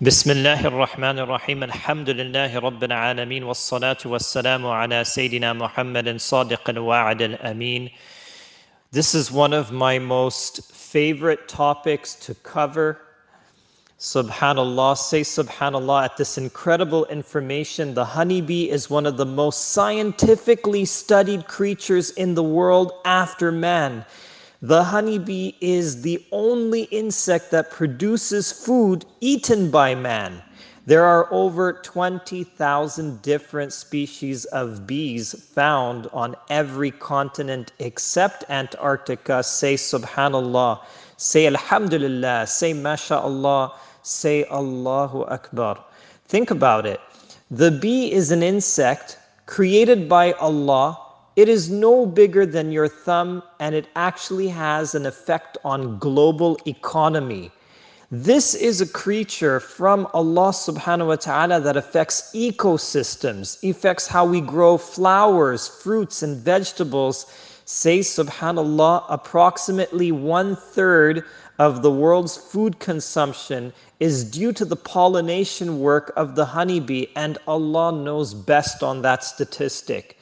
Bismillahir Rahmanir Rahim. Alhamdulilah Rabbil Alameen. Wassalatu wassalamu ala Sayyidina Muhammadin Sadiqil Wa'ad al-Ameen. This is one of my most favorite topics to cover. Subhan'Allah, say Subhan'Allah at this incredible information. The honeybee is one of the most scientifically studied creatures in the world after man. The honeybee is the only insect that produces food eaten by man. There are over 20,000 different species of bees found on every continent except Antarctica. Say Subhan'Allah, say Alhamdulilah, say Ma-shaa-Allah, say Allahu Akbar. Think about it. The bee is an insect created by Allah. It is no bigger than your thumb, and it actually has an effect on global economy. This is a creature from Allah subhanahu wa ta'ala that affects ecosystems, affects how we grow flowers, fruits, and vegetables. Say Subhan'Allah, approximately 1/3 of the world's food consumption is due to the pollination work of the honeybee, and Allah knows best on that statistic.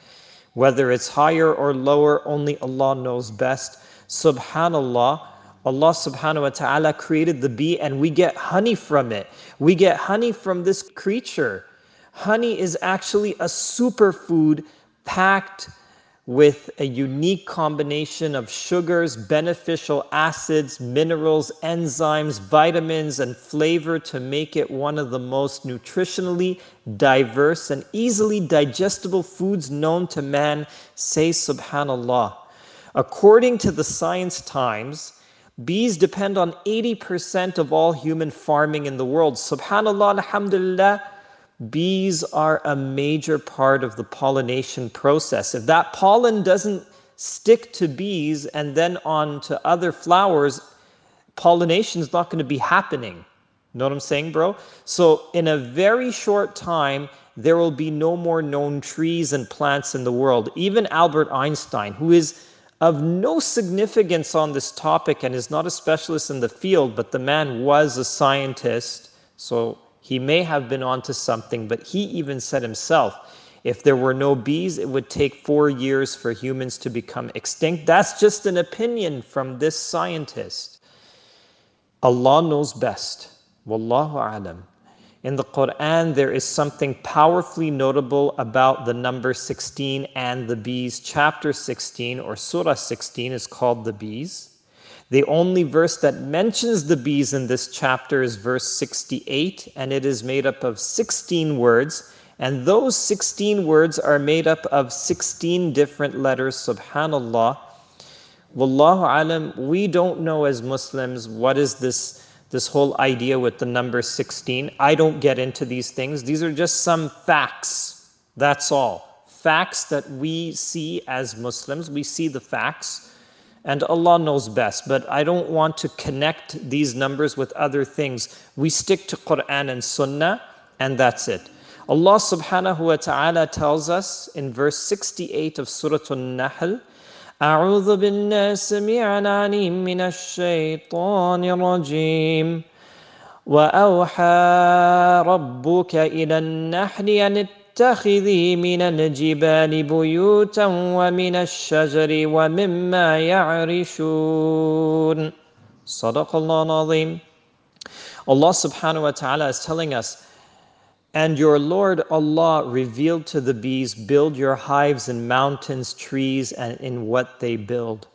Whether it's higher or lower, only Allah knows best. Subhanallah, Allah subhanahu wa ta'ala created the bee and we get honey from it. We get honey from this creature. Honey is actually a superfood packed with a unique combination of sugars, beneficial acids, minerals, enzymes, vitamins, and flavor to make it one of the most nutritionally diverse and easily digestible foods known to man. Say Subhanallah. According to the Science Times, bees depend on 80% of all human farming in the world. Subhanallah, Alhamdulilah. Bees are a major part of the pollination process. If that pollen doesn't stick to bees and then on to other flowers, pollination is not going to be happening. Know what I'm saying, bro? So in a very short time, there will be no more known trees and plants in the world. Even Albert Einstein, who is of no significance on this topic and is not a specialist in the field, but the man was a scientist, so he may have been onto something, but he even said himself, if there were no bees, it would take 4 years for humans to become extinct. That's just an opinion from this scientist. Allah knows best. Wallahu a'lam. In the Qur'an, there is something powerfully notable about the number 16 and the bees. Chapter 16 or Surah 16 is called the bees. The only verse that mentions the bees in this chapter is verse 68, and it is made up of 16 words, and those 16 words are made up of 16 different letters. Subhanallah. Wallahu alam, we don't know as Muslims what is this whole idea with the number 16. I don't get into these things. These are just some facts. That's all. Facts that we see as Muslims. We see the facts. And Allah knows best, but I don't want to connect these numbers with other things. We stick to Qur'an and Sunnah, and that's it. Allah subhanahu wa ta'ala tells us in verse 68 of Surah An-Nahl, أعوذ بالله السميع العليم من الشيطان الرجيم وأوحى ربك إلى النحل أن اتخذي من الجبال بيوتا ومن الشجر ومما يعرشون. صدق الله العظيم. Allah subhanahu wa ta'ala is telling us, and your Lord Allah revealed to the bees, build your hives in mountains, trees, and in what they build.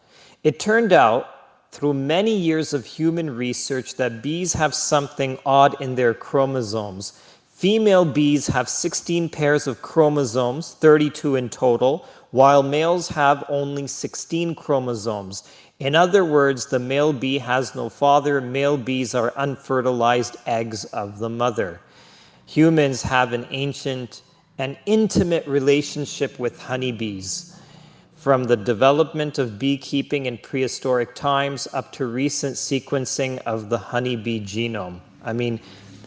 It turned out, through many years of human research, that bees have something odd in their chromosomes. Female bees have 16 pairs of chromosomes, 32 in total, while males have only 16 chromosomes. In other words, the male bee has no father. Male bees are unfertilized eggs of the mother. Humans have an ancient and intimate relationship with honeybees. From the development of beekeeping in prehistoric times up to recent sequencing of the honeybee genome. I mean,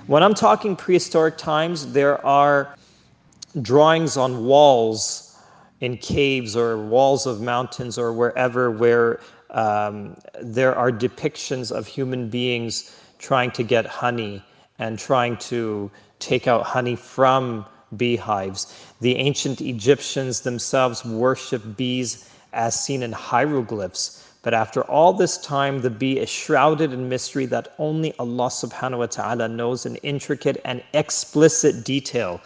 when I'm talking prehistoric times, there are drawings on walls in caves or walls of mountains or wherever where there are depictions of human beings trying to get honey and trying to take out honey from beehives. The ancient Egyptians themselves worshipped bees as seen in hieroglyphs. But after all this time, the bee is shrouded in mystery that only Allah subhanahu wa ta'ala knows in intricate and explicit detail.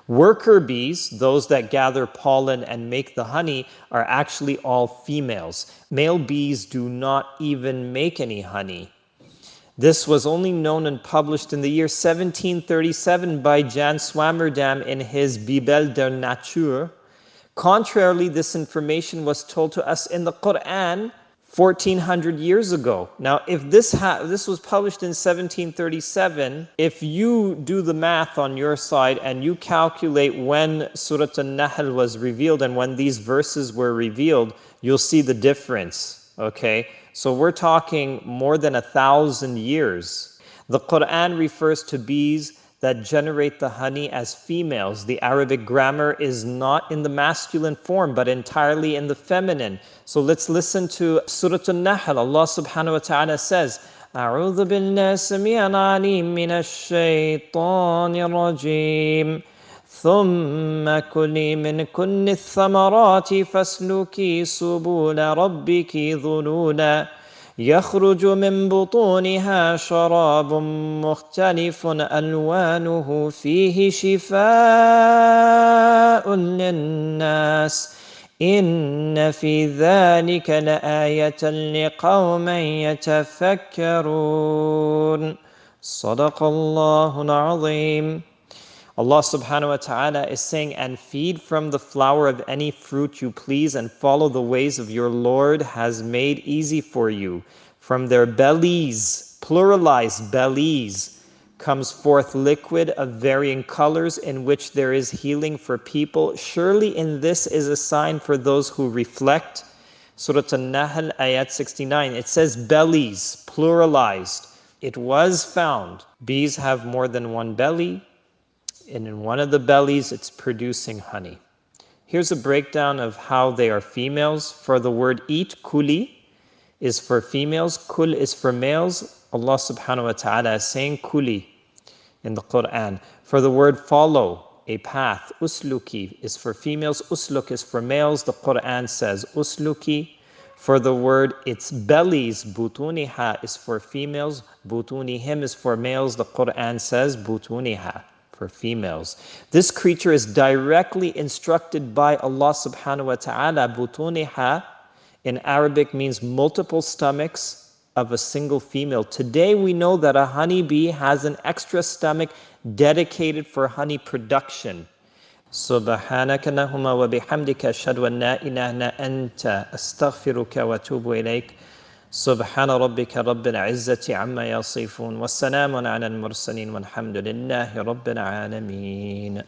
Worker bees, those that gather pollen and make the honey, are actually all females. Male bees do not even make any honey. This was only known and published in the year 1737 by Jan Swammerdam in his Bibel der Natur. Contrarily, this information was told to us in the Qur'an 1400 years ago. Now, if this was published in 1737, if you do the math on your side and you calculate when Surah An-Nahl was revealed and when these verses were revealed, you'll see the difference, okay? So we're talking more than 1,000 years. The Qur'an refers to bees that generate the honey as females. The Arabic grammar is not in the masculine form, but entirely in the feminine. So let's listen to Surah An-Nahl. Allah subhanahu wa ta'ala says, أعوذ بالله السميع العليم من الشيطان الرجيم ثم كلي من كل الثمرات فاسلكي سبل ربك ذلولا يخرج من بطونها شراب مختلف ألوانه فيه شفاء للناس إن في ذلك لآية لقوم يتفكرون صدق الله العظيم. Allah subhanahu wa ta'ala is saying, and feed from the flower of any fruit you please and follow the ways of your Lord has made easy for you. From their bellies, pluralized bellies, comes forth liquid of varying colors in which there is healing for people. Surely in this is a sign for those who reflect. Surah An-Nahl, ayat 69. It says bellies, pluralized. It was found. Bees have more than one belly. And in one of the bellies, it's producing honey. Here's a breakdown of how they are females. For the word eat, kuli, is for females. Kul is for males. Allah subhanahu wa ta'ala is saying kuli in the Qur'an. For the word follow, a path, usluki, is for females. Usluk is for males. The Qur'an says usluki. For the word its bellies, butuniha, is for females. Butunihim is for males. The Qur'an says butuniha, for females. This creature is directly instructed by Allah subhanahu wa ta'ala. Butuniha in Arabic means multiple stomachs of a single female. Today we know that a honeybee has an extra stomach dedicated for honey production. Subhanaka Allahumma wa bihamdika ashhadu an la ilaha illa anta astaghfiruka wa atubu ilayk. سبحان ربك رب العزة عما يصفون والسلام على المرسلين والحمد لله رب العالمين.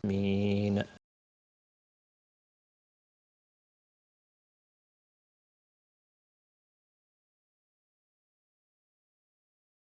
آمين.